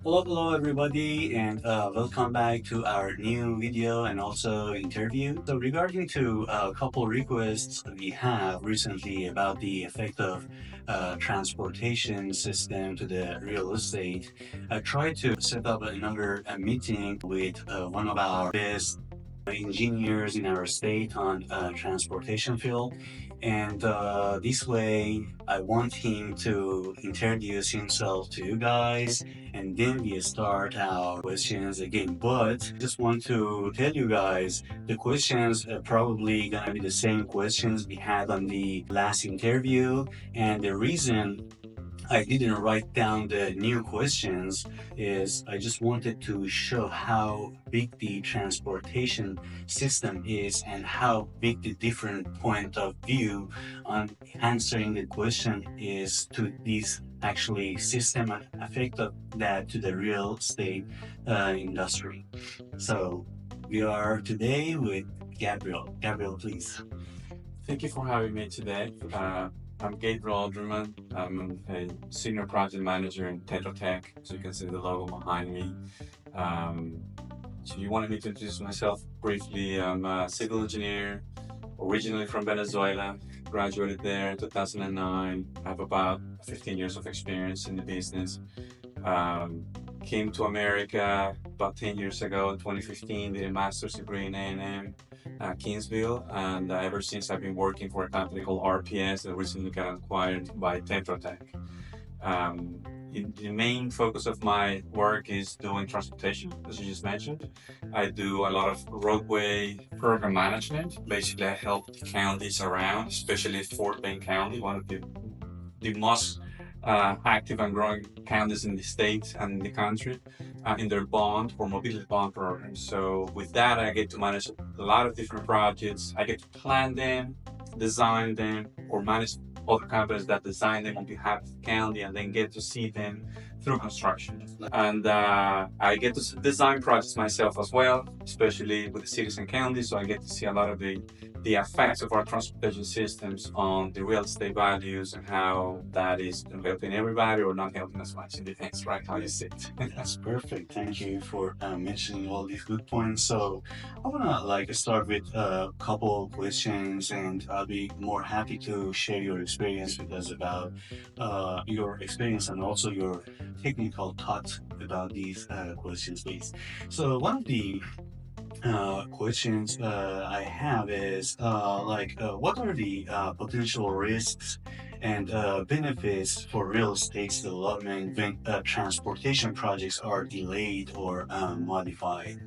Hello everybody, and welcome back to our new video and also interview. So regarding to a couple requests we have recently about the effect of transportation system to the real estate, I tried to set up another meeting with one of our best engineers in our state on transportation field, and this way I want him to introduce himself to you guys, and then we start our questions again. But just want to tell you guys, the questions are probably gonna be the same questions we had on the last interview, and the reason I didn't write down the new questions is I just wanted to show how big the transportation system is and how big the different point of view on answering the question is to this actually system effect of that to the real estate industry. So we are today with Gabriel. Gabriel, please. Thank you for having me today. I'm Gabriel Odreman. I'm a senior project manager in Tetra Tech, so you can see the logo behind me. So you wanted me to introduce myself briefly. I'm a civil engineer, originally from Venezuela, graduated there in 2009. I have about 15 years of experience in the business. Came to America about 10 years ago in 2015, did a master's degree in A&M Kingsville, and ever since I've been working for a company called RPS that recently got acquired by Tetra Tech. The main focus of my work is doing transportation, as you just mentioned. I do a lot of roadway program management. Basically, I help the counties around, especially Fort Bend County, one of the most active and growing counties in the state and in the country in their bond or mobility bond programs. So with that, I get to manage a lot of different projects. I get to plan them, design them, or manage other companies that design them on behalf of the county and then get to see them through construction. And I get to design projects myself as well, especially with the cities and counties. So I get to see a lot of the effects of our transportation systems on the real estate values and how that is helping everybody or not helping as much. It depends, right? How you see it. That's perfect. Thank you for mentioning all these good points. So I wanna start with a couple of questions, and I'll be more happy to share your experience with us about your experience and also your technical thoughts about these questions, please. So one of the questions I have is what are the potential risks and benefits for real estate development when transportation projects are delayed or modified?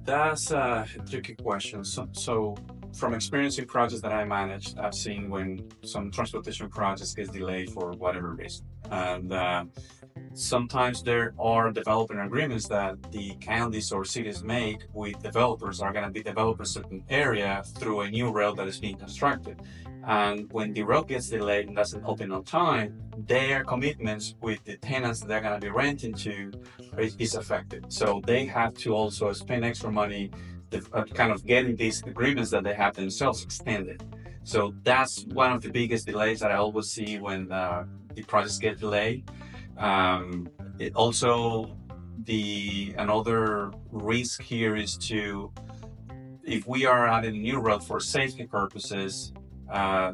That's a tricky question. So from experiencing projects that I managed, I've seen when some transportation projects get delayed for whatever reason. And sometimes there are development agreements that the counties or cities make with developers are going to be developing a certain area through a new road that is being constructed. And when the road gets delayed and doesn't open on time, their commitments with the tenants that they're going to be renting to is affected. So they have to also spend extra money kind of getting these agreements that they have themselves extended. So that's one of the biggest delays that I always see when the projects get delayed. It also another risk here is if we are adding a new road for safety purposes,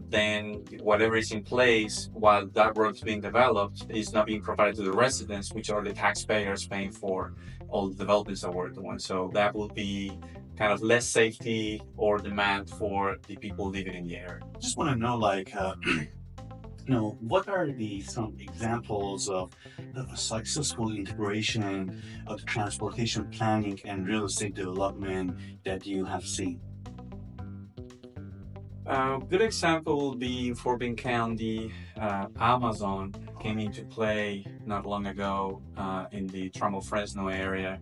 then whatever is in place while that road is being developed is not being provided to the residents, which are the taxpayers paying for all the developments that we're doing. So that will be kind of less safety or demand for the people living in the area. Just want to know, what are some examples of successful integration of transportation planning and real estate development that you have seen? Good example will be in Fort Bend County. Amazon came into play not long ago in the Trammell Fresno area.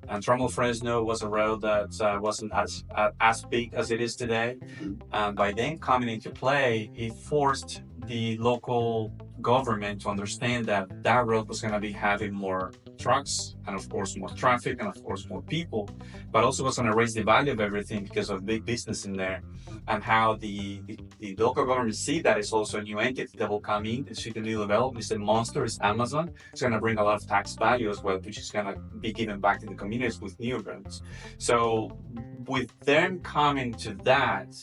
And Trammell Fresno was a road that wasn't as big as it is today. And by then coming into play, it forced the local government to understand that that road was going to be having more trucks and of course more traffic and of course more people, but also was going to raise the value of everything because of big business in there, and how the local government see that it's also a new entity that will come in and see the new development. It's a monster, it's Amazon. It's going to bring a lot of tax value as well, which is going to be given back to the communities with new roads. So with them coming to that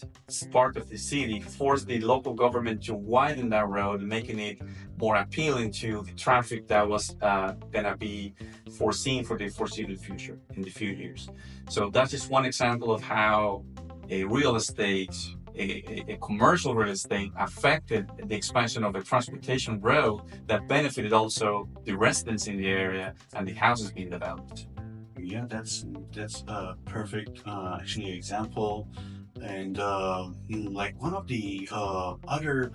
part of the city, force the local government to widen that road, making it more appealing to the traffic that was going to be foreseen for the foreseeable future in the few years. So that's just one example of how a real estate, a commercial real estate affected the expansion of a transportation road that benefited also the residents in the area and the houses being developed. Yeah, that's a perfect actually example. And like one of the other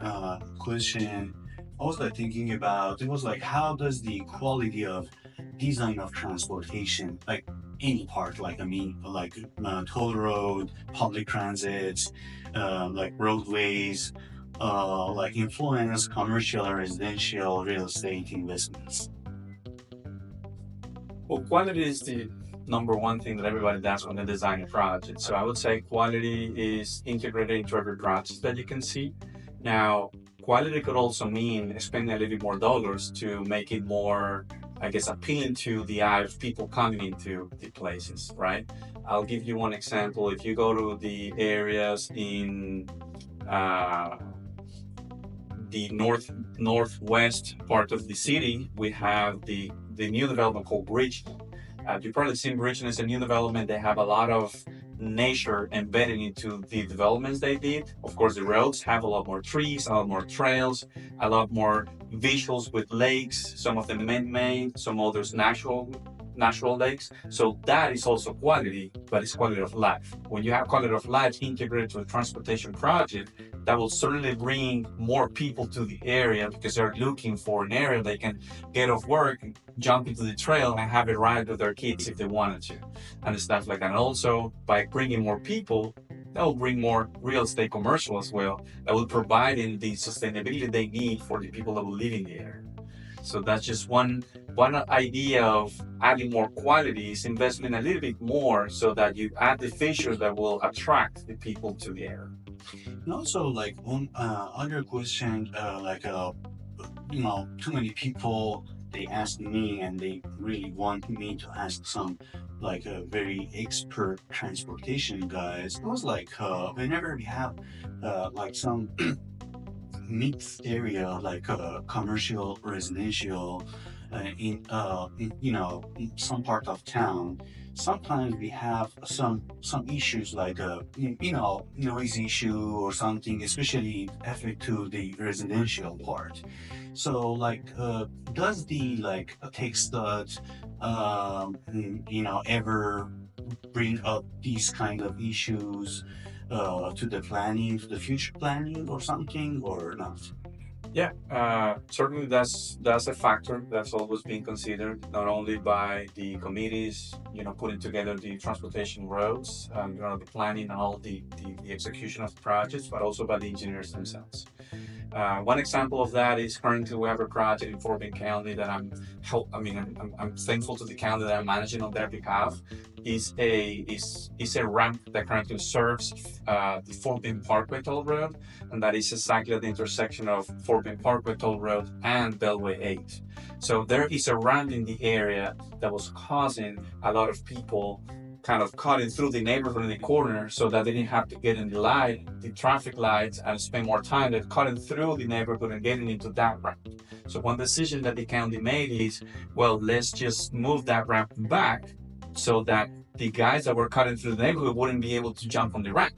question I was like thinking about, it was like how does the quality of design of transportation, like any part, like I mean, like toll road, public transit, like roadways, like influence commercial and residential real estate investments. Well, quality is the number one thing that everybody does when they design a project. So I would say quality is integrated into every project that you can see. Now, quality could also mean spending a little bit more dollars to make it more, I guess, appealing to the eye of people coming into the places, right? I'll give you one example. If you go to the areas in the northwest part of the city, we have the new development called Bridgeton. You've probably seen Bridgeton as a new development. They have a lot of nature embedded into the developments they did. Of course, the roads have a lot more trees, a lot more trails, a lot more visuals with lakes. Some of them man-made, some others natural lakes. So that is also quality, but it's quality of life. When you have quality of life integrated to a transportation project, that will certainly bring more people to the area because they're looking for an area they can get off work, jump into the trail, and have it ride with their kids if they wanted to, and stuff like that. And also, by bringing more people, that will bring more real estate commercial as well. That will provide in the sustainability they need for the people that will live in the area. So that's just one idea of adding more quality is investing a little bit more so that you add the features that will attract the people to the area. And also, like one other question, too many people they ask me, and they really want me to ask some like a very expert transportation guys. It was like whenever we have like some mixed area, like commercial, residential, in some part of town. Sometimes we have some issues like noise issue or something, especially affect to the residential part. So like does the like text that ever bring up these kind of issues to the planning, to the future planning or something, or not? Yeah, certainly that's a factor that's always being considered, not only by the committees, putting together the transportation roads, the planning and all the execution of the projects, but also by the engineers themselves. One example of that is currently we have a project in Fort Bend County that I'm thankful to the county that I'm managing on their behalf. Is a ramp that currently serves the Fort Bend Parkway Toll Road, and that is exactly at the intersection of Fort Bend Parkway Toll Road and Beltway 8. So there is a ramp in the area that was causing a lot of people kind of cutting through the neighborhood in the corner so that they didn't have to get in the traffic lights, and spend more time than cutting through the neighborhood and getting into that ramp. So one decision that the county made is, well, let's just move that ramp back so that the guys that were cutting through the neighborhood wouldn't be able to jump on the ramp.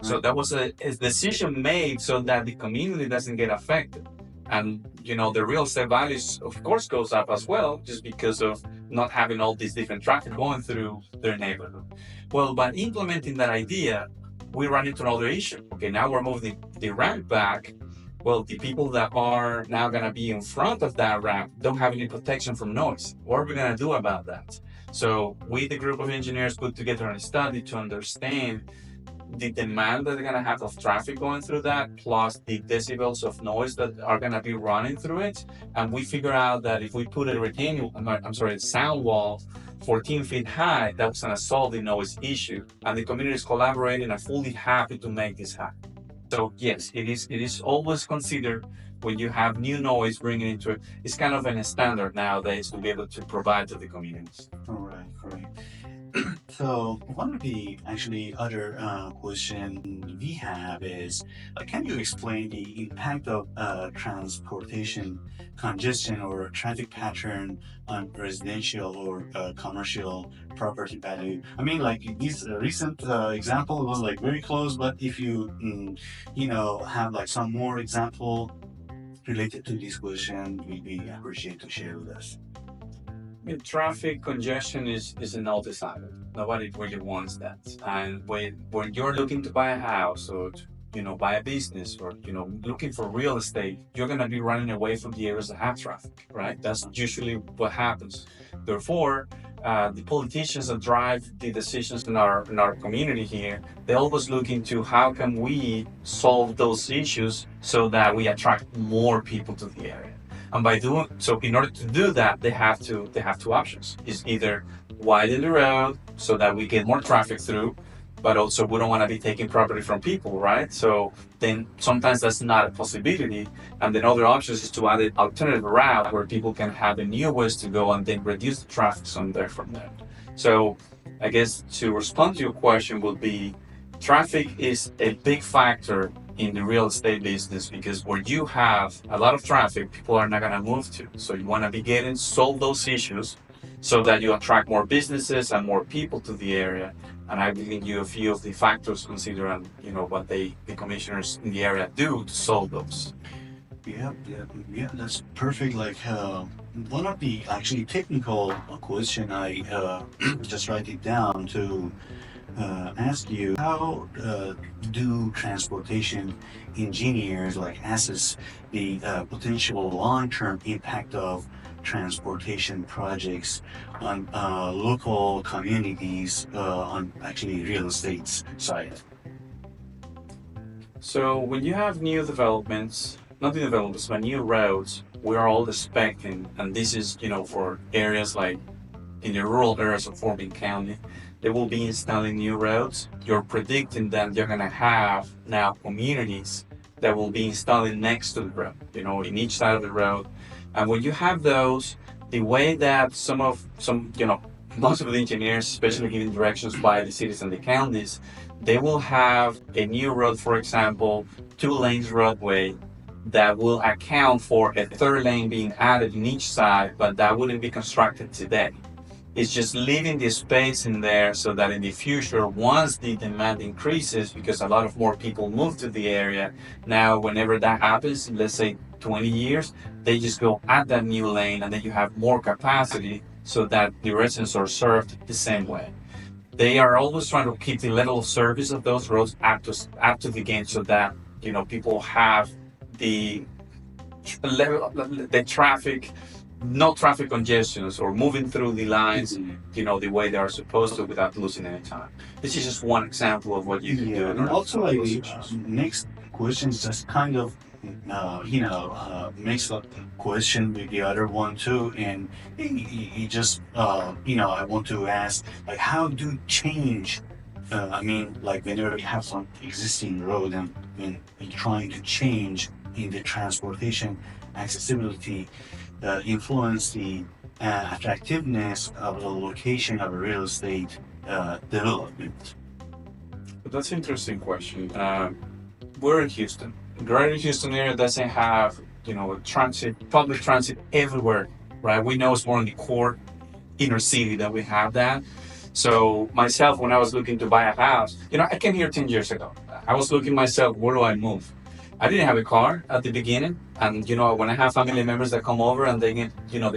So that was a decision made so that the community doesn't get affected. And the real estate values of course goes up as well, just because of not having all these different traffic going through their neighborhood. Well, by implementing that idea, we run into another issue. Okay, now we're moving the ramp back. Well, the people that are now going to be in front of that ramp don't have any protection from noise. What are we going to do about that? So we, the group of engineers, put together a study to understand the demand that they're gonna have of traffic going through that, plus the decibels of noise that are gonna be running through it. And we figure out that if we put a a sound wall 14 feet high, that's gonna solve the noise issue. And the community is collaborating and fully happy to make this happen. So yes, it is always considered when you have new noise bringing into it. It's kind of a standard nowadays to be able to provide to the communities. All right, great. So one of the actually other question we have is, can you explain the impact of transportation congestion or traffic pattern on residential or commercial property value? I mean, like this recent example was like very close, but if you have like some more example related to this question, we appreciate to share with us. Traffic congestion is an undesirable. Nobody really wants that. And when you're looking to buy a house or buy a business or looking for real estate, you're gonna be running away from the areas that have traffic, right? That's usually what happens. Therefore, the politicians that drive the decisions in our community here, they always look into how can we solve those issues so that we attract more people to the area. And by doing so, in order to do that, they have two options. It's either widen the road so that we get more traffic through, but also we don't want to be taking property from people, right? So then sometimes that's not a possibility. And then other options is to add an alternative route where people can have a new ways to go and then reduce the traffic from there. So I guess to respond to your question would be, traffic is a big factor in the real estate business, because where you have a lot of traffic, people are not going to move to. So you want to be solve those issues so that you attract more businesses and more people to the area. And I will give you a few of the factors considering, what the commissioners in the area do to solve those. Yeah, that's perfect. Like one of the actually technical question, I just write it down to ask you, how do transportation engineers assess the potential long-term impact of transportation projects on local communities on actually real estate side? So when you have new developments, not new developments, but new roads, we are all expecting, and this is, for areas like in the rural areas of Fort Bend County, they will be installing new roads. You're predicting that you're gonna have now communities that will be installing next to the road, in each side of the road. And when you have those, the way that most of the engineers, especially giving directions by the cities and the counties, they will have a new road, for example, 2 lanes roadway that will account for a 3rd lane being added in each side, but that wouldn't be constructed today. It's just leaving the space in there so that in the future, once the demand increases, because a lot of more people move to the area, now whenever that happens, let's say 20 years, they just go at that new lane and then you have more capacity so that the residents are served the same way. They are always trying to keep the level of service of those roads up to the game so that people have the level, the traffic, no traffic congestions or moving through the lines, the way they are supposed to without losing any time. This is just one example of what you can do. And also, next question is just kind of, mix up the question with the other one too. And he just, I want to ask, how do change, whenever we have some existing road and when we're trying to change in the transportation accessibility, influence the attractiveness of the location of a real estate development? That's an interesting question. We're in Houston. Greater Houston area doesn't have, public transit everywhere, right? We know it's more in the core inner city that we have that. So myself, when I was looking to buy a house, I came here 10 years ago. I was looking myself, where do I move? I didn't have a car at the beginning. And, when I have family members that come over and they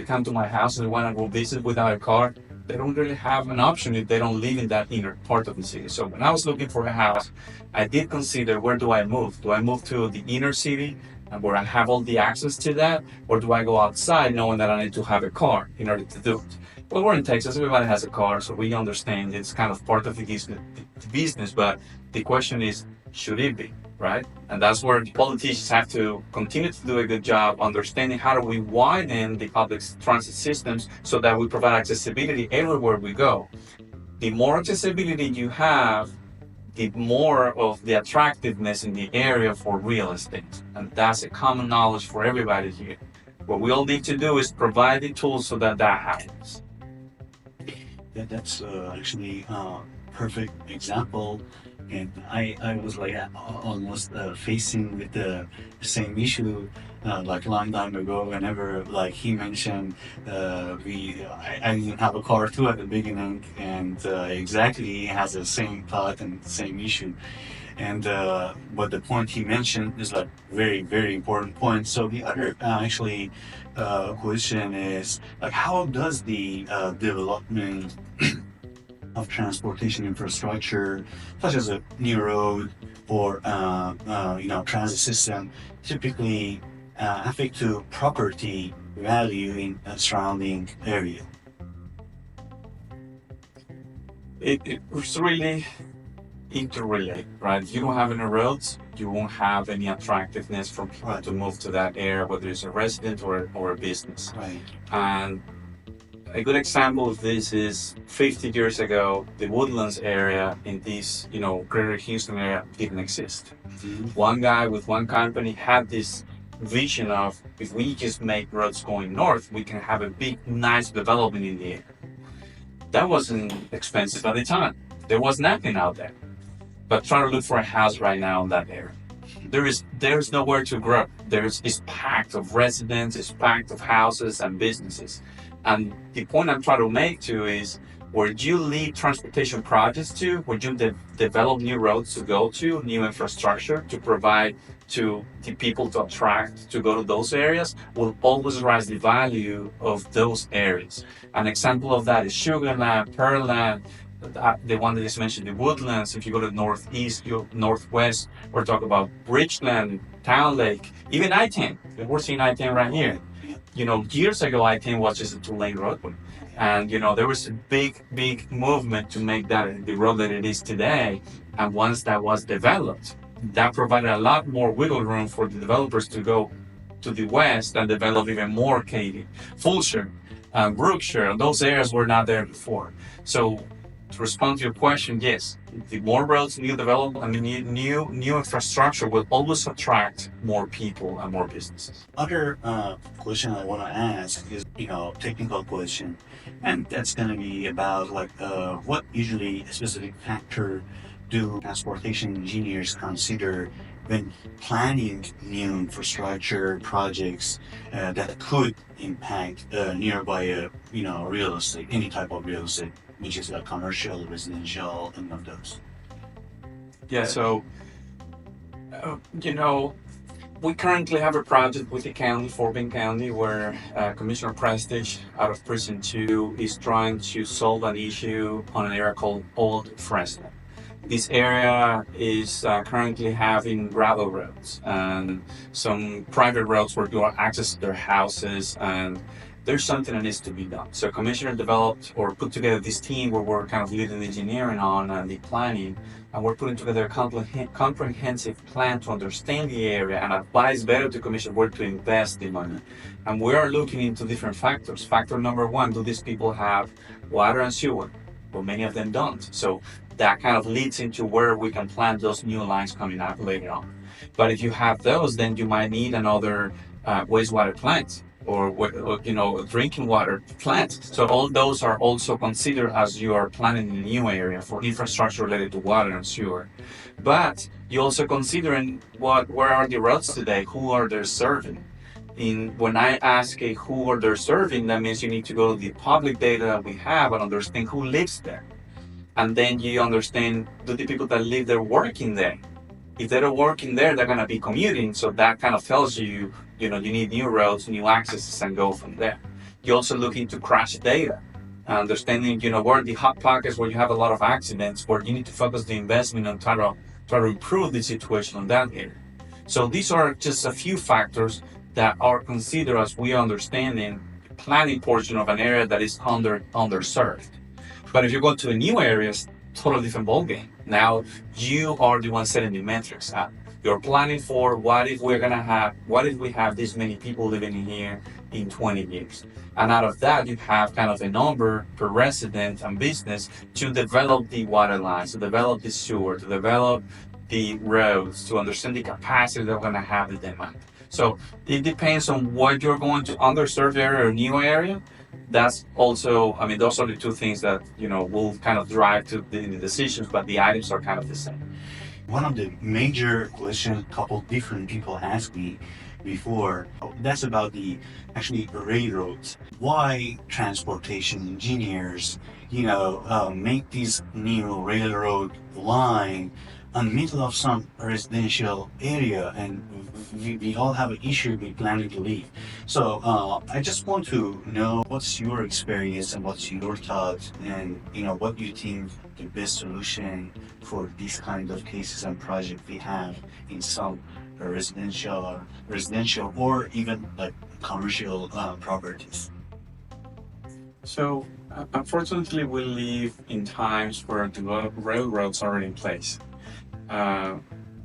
come to my house and they want to go visit without a car, they don't really have an option if they don't live in that inner part of the city. So when I was looking for a house, I did consider, where do I move? Do I move to the inner city and where I have all the access to that, or do I go outside knowing that I need to have a car in order to do it? Well, we're in Texas, everybody has a car, so we understand it's kind of part of the business, but the question is, should it be, right? And that's where the politicians have to continue to do a good job understanding how do we widen the public transit systems so that we provide accessibility everywhere we go. The more accessibility you have, the more of the attractiveness in the area for real estate. And that's a common knowledge for everybody here. What we all need to do is provide the tools so that that happens. That's actually a perfect example. And I was like almost facing with the same issue like a long time ago. Whenever like he mentioned, I didn't have a car too at the beginning, and exactly has the same thought and same issue. And but the point he mentioned is like very important point. So the other actually question is like, how does the development of transportation infrastructure, such as a new road or transit system, typically affect to property value in a surrounding area? It's really interrelated, right? If you don't have any roads, you won't have any attractiveness for people to move to that area, whether it's a resident or a business. Right. And a good example of this is 50 years ago, the Woodlands area in this, greater Houston area didn't exist. Mm-hmm. One guy with one company had this vision of, if we just make roads going north, we can have a big, nice development in the area. That wasn't expensive at the time. There was nothing out there. But try to look for a house right now in that area. There's nowhere to grow. It's packed of residents, it's packed of houses and businesses. And the point I'm trying to make too is, where you lead transportation projects to, where you develop new roads to go to, new infrastructure to provide to the people to attract to go to those areas, will always rise the value of those areas. An example of that is Sugarland, Pearland, the one that just mentioned, the Woodlands. If you go to northeast, northwest, we're talking about Bridgeland, Town Lake, even I-10. We're seeing I-10 right here. Years ago, I-10 was just a 2-lane roadway. And, there was a big movement to make that the road that it is today. And once that was developed, that provided a lot more wiggle room for the developers to go to the west and develop even more Katy, Fulshire, Brookshire. Those areas were not there before. So to respond to your question, yes, the more roads, new development, new infrastructure will always attract more people and more businesses. Other question I want to ask is, technical question, and that's going to be about like what usually a specific factor do transportation engineers consider when planning new infrastructure projects that could impact nearby, real estate, any type of real estate, which is like commercial, residential, any of those. Yeah, so, we currently have a project with the county, Fort Bend County, where Commissioner Prestige out of Precinct 2 is trying to solve an issue on an area called Old Fresno. This area is currently having gravel roads and some private roads where people access their houses, and there's something that needs to be done. So Commissioner developed or put together this team where we're kind of leading the engineering on and the planning, and we're putting together a comprehensive plan to understand the area and advise better to Commissioner where to invest the money. And we are looking into different factors. Factor number one, do these people have water and sewer? Well, many of them don't. So that kind of leads into where we can plan those new lines coming up later on. But if you have those, then you might need another wastewater plant or drinking water plant. So all those are also considered as you are planning a new area for infrastructure related to water and sewer. But you also considering where are the roads today? Who are they serving? When I ask who are they serving, that means you need to go to the public data that we have and understand who lives there. And then you understand, do the people that live there working there? If they're working there, they're going to be commuting. So that kind of tells you, you need new roads, new accesses, and go from there. You also look into crash data, understanding, where the hot pockets where you have a lot of accidents, where you need to focus the investment on try to improve the situation on that area. So these are just a few factors that are considered as we understanding planning portion of an area that is underserved. But if you go to a new area, it's totally different ballgame. Now you are the one setting the metrics. You're planning for what if we have this many people living in here in 20 years? And out of that, you have kind of a number per resident and business to develop the water lines, to develop the sewer, to develop the roads, to understand the capacity they're going to have the demand. So it depends on what you're going to underserved area or new area. That's also, I mean, those are the two things that, will kind of drive to the decisions, but the items are kind of the same. One of the major questions a couple different people asked me before, that's about the actually railroads. Why transportation engineers, make this new railroad line in the middle of some residential area, and we all have an issue with planning to leave. So I just want to know what's your experience and what's your thoughts, and what you think the best solution for these kind of cases and projects we have in some residential or even like commercial properties. So, unfortunately, we live in times where the railroads are in place. Uh,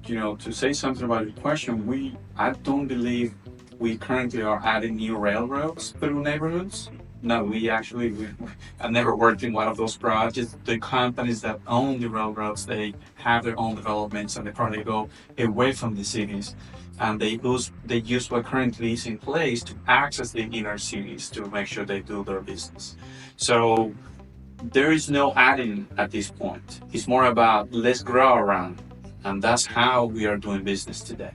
to say something about the question, I don't believe we currently are adding new railroads through neighborhoods. No, I never worked in one of those projects. The companies that own the railroads, they have their own developments and they probably go away from the cities. And they use what currently is in place to access the inner cities to make sure they do their business. So there is no adding at this point. It's more about let's grow around. And that's how we are doing business today.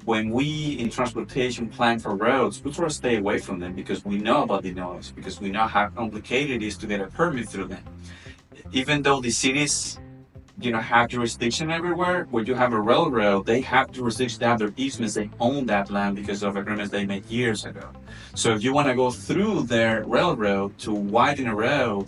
When we in transportation plan for roads, we try to stay away from them because we know about the noise, because we know how complicated it is to get a permit through them. Even though the cities, have jurisdiction everywhere, where you have a railroad, they have jurisdiction, they have their easements, they own that land because of agreements they made years ago. So if you want to go through their railroad to widen a road,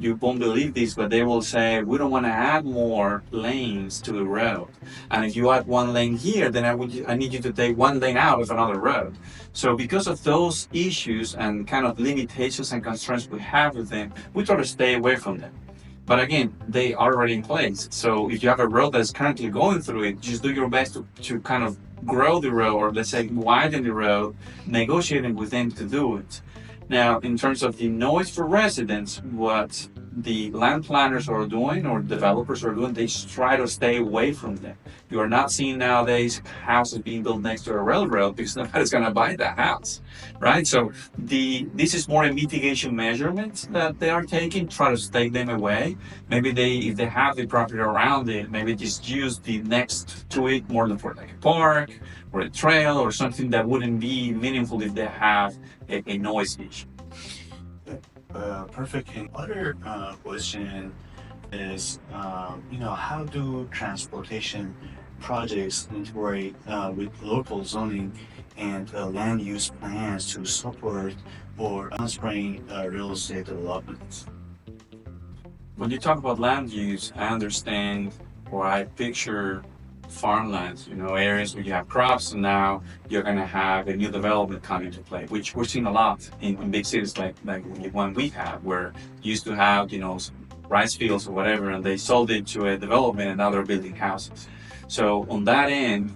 you won't believe this, but they will say, we don't want to add more lanes to the road. And if you add one lane here, then I need you to take one lane out of another road. So because of those issues and kind of limitations and constraints we have with them, we try to stay away from them. But again, they are already in place. So if you have a road that's currently going through it, just do your best to kind of grow the road, or let's say widen the road, negotiating with them to do it. Now, in terms of the noise for residents, what the land planners are doing or developers are doing, they try to stay away from them. You are not seeing nowadays houses being built next to a railroad because nobody's going to buy that house, right? So this is more a mitigation measurement that they are taking, try to stay them away. Maybe if they have the property around it, maybe just use the next to it more than for like a park or a trail or something that wouldn't be meaningful if they have a noise issue. Perfect. And other question is, how do transportation projects integrate with local zoning and land use plans to support or spring real estate development? When you talk about land use, I understand or I picture farmlands, areas where you have crops, and now you're going to have a new development come into play, which we're seeing a lot in big cities like the one we have, where you used to have, rice fields or whatever, and they sold it to a development and now they're building houses. So on that end,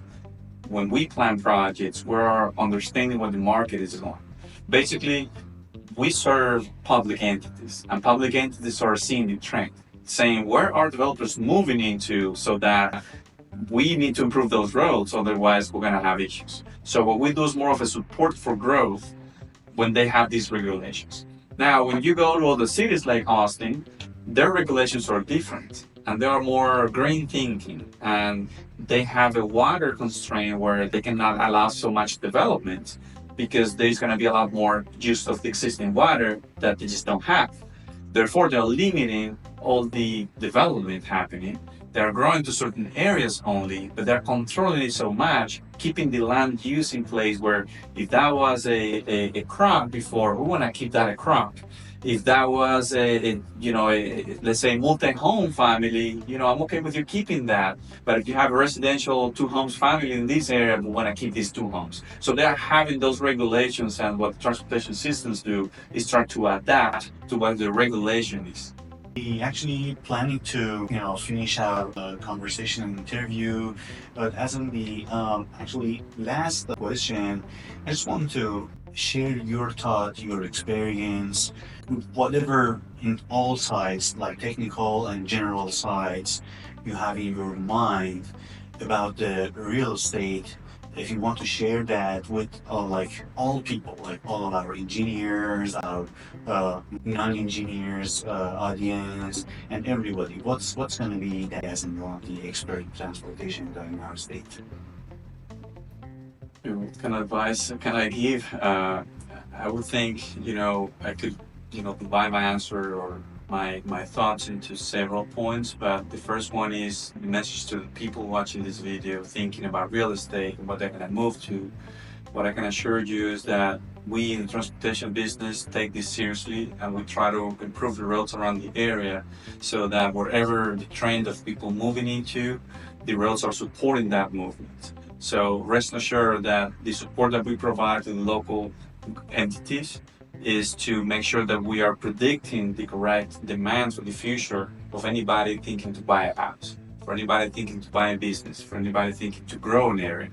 when we plan projects, we're understanding what the market is on. Basically, we serve public entities, and public entities are seeing the trend, saying where are developers moving into so that we need to improve those roads, otherwise we're going to have issues. So what we do is more of a support for growth when they have these regulations. Now, when you go to other cities like Austin, their regulations are different and they are more green thinking, and they have a water constraint where they cannot allow so much development because there's going to be a lot more use of the existing water that they just don't have. Therefore, they're limiting all the development happening. They're growing to certain areas only, but they're controlling it so much, keeping the land use in place where if that was a crop before, we want to keep that a crop. If that was let's say multi-home family, I'm okay with you keeping that. But if you have a residential two homes family in this area, we want to keep these two homes. So they're having those regulations, and what transportation systems do is try to adapt to what the regulation is. We actually planning to, finish our conversation and interview, but as in the actually last question, I just want to share your thought, your experience, whatever in all sides, like technical and general sides, you have in your mind about the real estate. If you want to share that with like all people, like all of our engineers, our non-engineers, audience, and everybody, what's going to be that as in the expert in transportation in our state? What kind of advice can I give? I would think, I could, divide my answer or my thoughts into several points, but the first one is the message to the people watching this video, thinking about real estate and what they're going to move to. What I can assure you is that we in the transportation business take this seriously, and we try to improve the roads around the area so that wherever the trend of people moving into, the roads are supporting that movement. So rest assured that the support that we provide to the local entities is to make sure that we are predicting the correct demands for the future of anybody thinking to buy a house, for anybody thinking to buy a business, for anybody thinking to grow an area.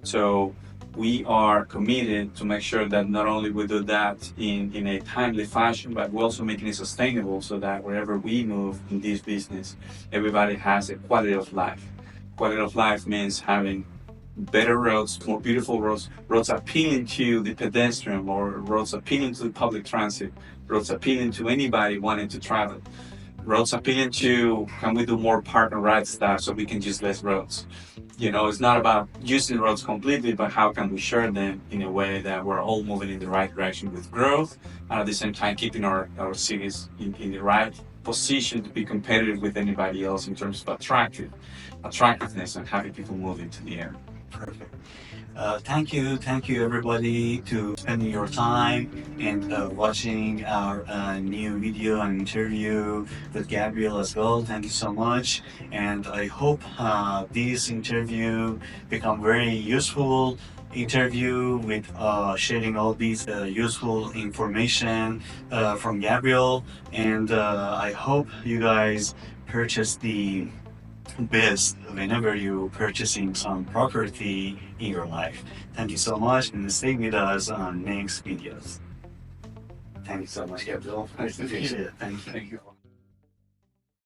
So we are committed to make sure that not only we do that in a timely fashion, but we're also making it sustainable so that wherever we move in this business, everybody has a quality of life. Quality of life means having better roads, more beautiful roads, roads appealing to the pedestrian, or roads appealing to the public transit, roads appealing to anybody wanting to travel, roads appealing to, can we do more park and ride stuff so we can use less roads? It's not about using roads completely, but how can we share them in a way that we're all moving in the right direction with growth, and at the same time keeping our cities in the right position to be competitive with anybody else in terms of attractiveness and having people move into the area. Perfect. Thank you everybody to spending your time and watching our new video and interview with Gabriel as well. Thank you so much, and I hope this interview become very useful interview with sharing all these useful information from Gabriel, and I hope you guys purchase the best whenever you're purchasing some property in your life. Thank you so much, and stay with us on next videos. Thank you so much, Gabriel. I appreciate it. Thank you. Thank you.